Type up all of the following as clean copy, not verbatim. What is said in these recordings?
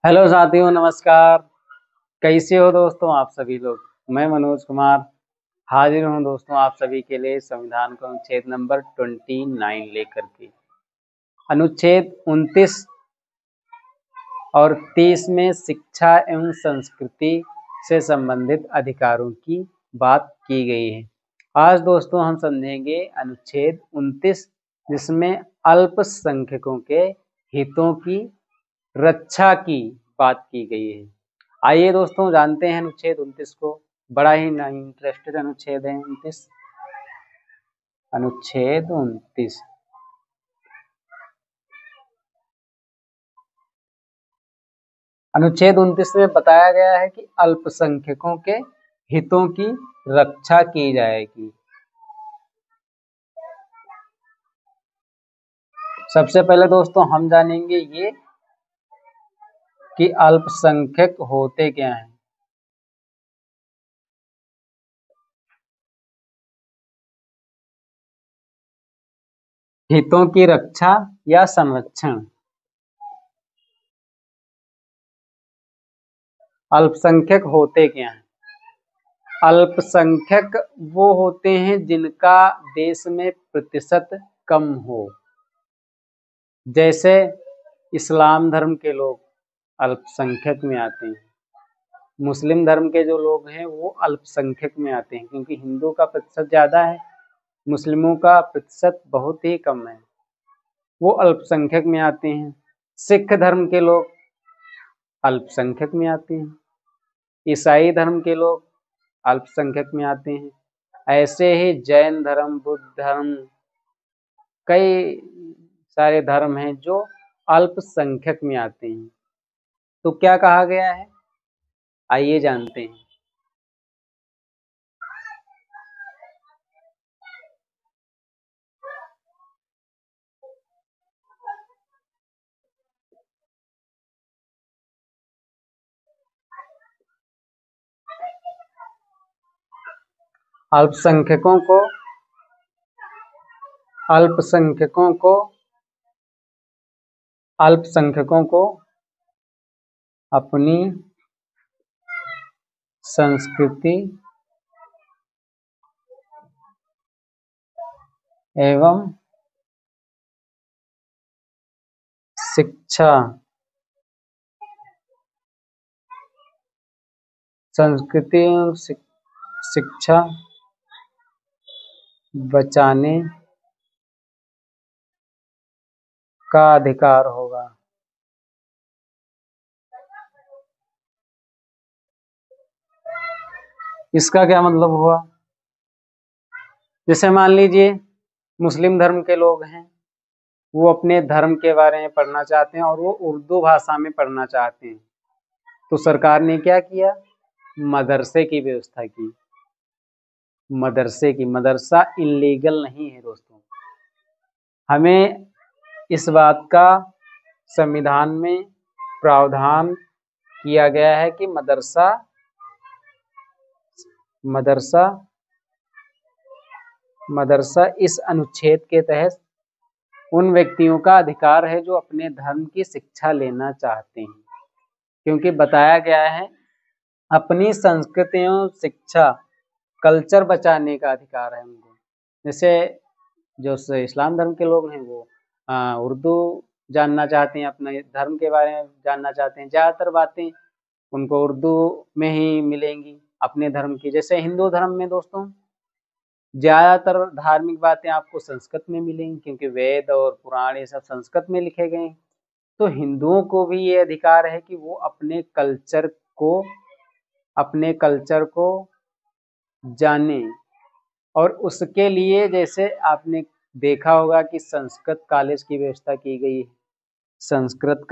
Hello साथियों, नमस्कार। कैसे हो दोस्तों आप सभी लोग। मैं मनोज कुमार हाजिर हूं दोस्तों आप सभी के लिए संविधान का अनुच्छेद नंबर 29 लेकर के। अनुच्छेद 29 और 30 में शिक्षा एवं संस्कृति से संबंधित अधिकारों की बात की गई है। आज दोस्तों हम समझेंगे अनुच्छेद 29, जिसमें अल्पसंख्यकों के हितों की रक्षा की बात की गई है। आइए दोस्तों जानते हैं अनुच्छेद 29 को। बड़ा ही इंटरेस्टेड अनुच्छेद है 29। अनुच्छेद 29 अनुच्छेद 29 में बताया गया है कि अल्पसंख्यकों के हितों की रक्षा की जाएगी। सबसे पहले दोस्तों हम जानेंगे ये कि अल्पसंख्यक होते क्या हैं। हितों की रक्षा या संरक्षण। अल्पसंख्यक होते क्या हैं? अल्पसंख्यक वो होते हैं जिनका देश में प्रतिशत कम हो। जैसे इस्लाम धर्म के लोग अल्पसंख्यक में आते हैं। मुस्लिम धर्म के जो लोग हैं वो अल्पसंख्यक में आते हैं, क्योंकि हिंदू का प्रतिशत ज़्यादा है, मुस्लिमों का प्रतिशत बहुत ही कम है, वो अल्पसंख्यक में आते हैं। सिख धर्म के लोग अल्पसंख्यक में आते हैं। ईसाई धर्म के लोग अल्पसंख्यक में आते हैं। ऐसे ही जैन धर्म, बुद्ध धर्म, कई सारे धर्म हैं जो अल्पसंख्यक में आते हैं। तो क्या कहा गया है, आइए जानते हैं। अल्पसंख्यकों को अल्पसंख्यकों को अल्पसंख्यकों को अपनी संस्कृति एवं शिक्षा संस्कृति एवं शिक्षा बचाने का अधिकार होगा। इसका क्या मतलब हुआ? जैसे मान लीजिए मुस्लिम धर्म के लोग हैं, वो अपने धर्म के बारे में पढ़ना चाहते हैं और वो उर्दू भाषा में पढ़ना चाहते हैं। तो सरकार ने क्या किया, मदरसे की व्यवस्था की। मदरसा इलीगल नहीं है दोस्तों। हमें इस बात का संविधान में प्रावधान किया गया है कि मदरसा इस अनुच्छेद के तहत उन व्यक्तियों का अधिकार है जो अपने धर्म की शिक्षा लेना चाहते हैं, क्योंकि बताया गया है अपनी संस्कृतियों, शिक्षा, कल्चर बचाने का अधिकार है उनको। जैसे जो इस्लाम धर्म के लोग हैं वो उर्दू जानना चाहते हैं, अपने धर्म के बारे में जानना चाहते हैं। ज़्यादातर बातें उनको उर्दू में ही मिलेंगी अपने धर्म की। जैसे हिंदू धर्म में दोस्तों ज़्यादातर धार्मिक बातें आपको संस्कृत में मिलेंगी, क्योंकि वेद और पुराण ये सब संस्कृत में लिखे गए हैं। तो हिंदुओं को भी ये अधिकार है कि वो अपने कल्चर को जाने, और उसके लिए जैसे आपने देखा होगा कि संस्कृत कॉलेज की व्यवस्था की गई है। संस्कृत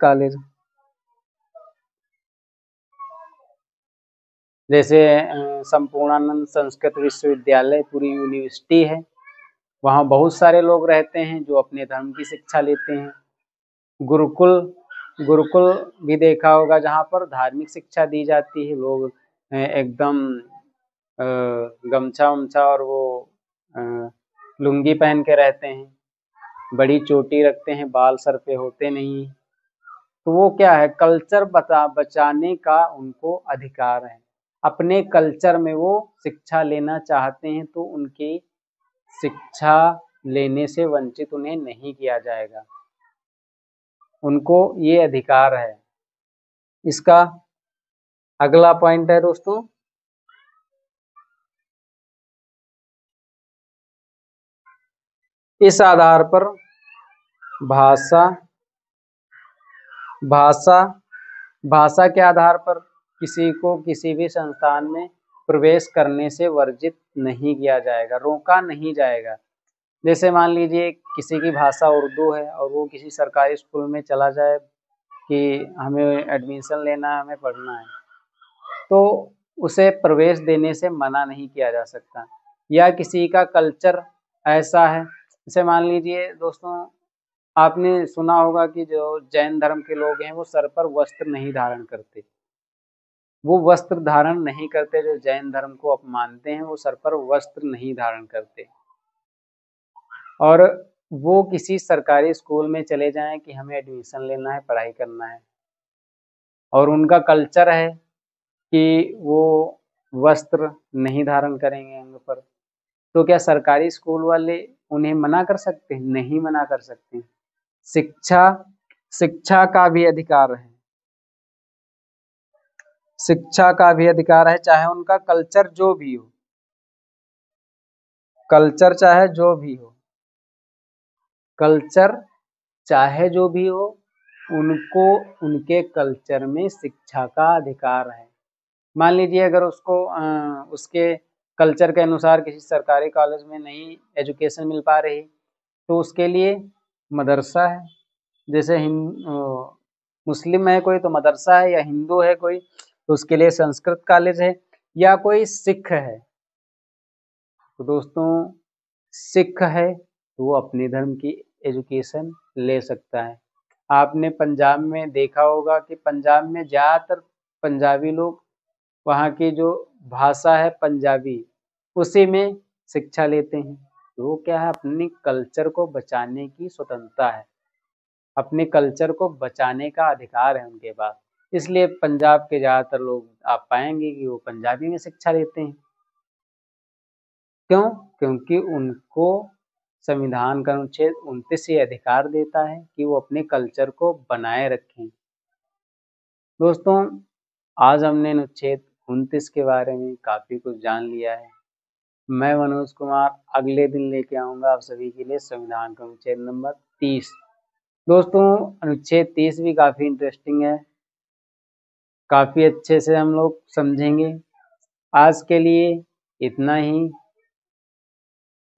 कॉलेज जैसे संपूर्णानंद संस्कृत विश्वविद्यालय पूरी यूनिवर्सिटी है, वहाँ बहुत सारे लोग रहते हैं जो अपने धर्म की शिक्षा लेते हैं। गुरुकुल भी देखा होगा, जहाँ पर धार्मिक शिक्षा दी जाती है। लोग एकदम गमछा उमछा और वो लुंगी पहन के रहते हैं। बड़ी चोटी रखते हैं, बाल सर पे होते नहीं। तो वो क्या है, कल्चर बचाने का उनको अधिकार है। अपने कल्चर में वो शिक्षा लेना चाहते हैं तो उनकी शिक्षा लेने से वंचित उन्हें नहीं किया जाएगा, उनको ये अधिकार है। इसका अगला पॉइंट है दोस्तों, इस आधार पर भाषा भाषा भाषा के आधार पर किसी को किसी भी संस्थान में प्रवेश करने से वर्जित नहीं किया जाएगा, रोका नहीं जाएगा। जैसे मान लीजिए किसी की भाषा उर्दू है और वो किसी सरकारी स्कूल में चला जाए कि हमें एडमिशन लेना है, हमें पढ़ना है, तो उसे प्रवेश देने से मना नहीं किया जा सकता। या किसी का कल्चर ऐसा है, जैसे मान लीजिए दोस्तों, आपने सुना होगा कि जो जैन धर्म के लोग हैं वो सर पर वस्त्र नहीं धारण करते। वो वस्त्र धारण नहीं करते, जो जैन धर्म को अपमानते हैं वो सर पर वस्त्र नहीं धारण करते। और वो किसी सरकारी स्कूल में चले जाएं कि हमें एडमिशन लेना है, पढ़ाई करना है, और उनका कल्चर है कि वो वस्त्र नहीं धारण करेंगे अंग पर, तो क्या सरकारी स्कूल वाले उन्हें मना कर सकते हैं? नहीं मना कर सकते। शिक्षा शिक्षा का भी अधिकार है, शिक्षा का भी अधिकार है, चाहे उनका कल्चर जो भी हो, कल्चर चाहे जो भी हो, कल्चर चाहे जो भी हो, उनको उनके कल्चर में शिक्षा का अधिकार है। मान लीजिए अगर उसको उसके कल्चर के अनुसार किसी सरकारी कॉलेज में नहीं एजुकेशन मिल पा रही, तो उसके लिए मदरसा है। जैसे मुस्लिम है कोई तो मदरसा है, या हिंदू है कोई तो उसके लिए संस्कृत कॉलेज है, या कोई सिख है तो दोस्तों सिख है तो वो अपने धर्म की एजुकेशन ले सकता है। आपने पंजाब में देखा होगा कि पंजाब में ज़्यादातर पंजाबी लोग, वहाँ की जो भाषा है पंजाबी, उसी में शिक्षा लेते हैं। तो वो क्या है, अपने कल्चर को बचाने की स्वतंत्रता है, अपने कल्चर को बचाने का अधिकार है उनके पास। इसलिए पंजाब के ज़्यादातर लोग आप पाएंगे कि वो पंजाबी में शिक्षा लेते हैं। क्यों? क्योंकि उनको संविधान का अनुच्छेद 29 ये अधिकार देता है कि वो अपने कल्चर को बनाए रखें। दोस्तों, आज हमने अनुच्छेद 29 के बारे में काफ़ी कुछ जान लिया है। मैं मनोज कुमार अगले दिन लेके आऊँगा आप सभी के लिए संविधान का अनुच्छेद नंबर 30। दोस्तों, अनुच्छेद 30 भी काफ़ी इंटरेस्टिंग है, काफ़ी अच्छे से हम लोग समझेंगे। आज के लिए इतना ही।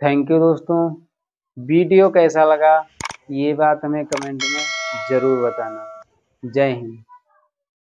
थैंक यू दोस्तों। वीडियो कैसा लगा ये बात हमें कमेंट में ज़रूर बताना। जय हिंद।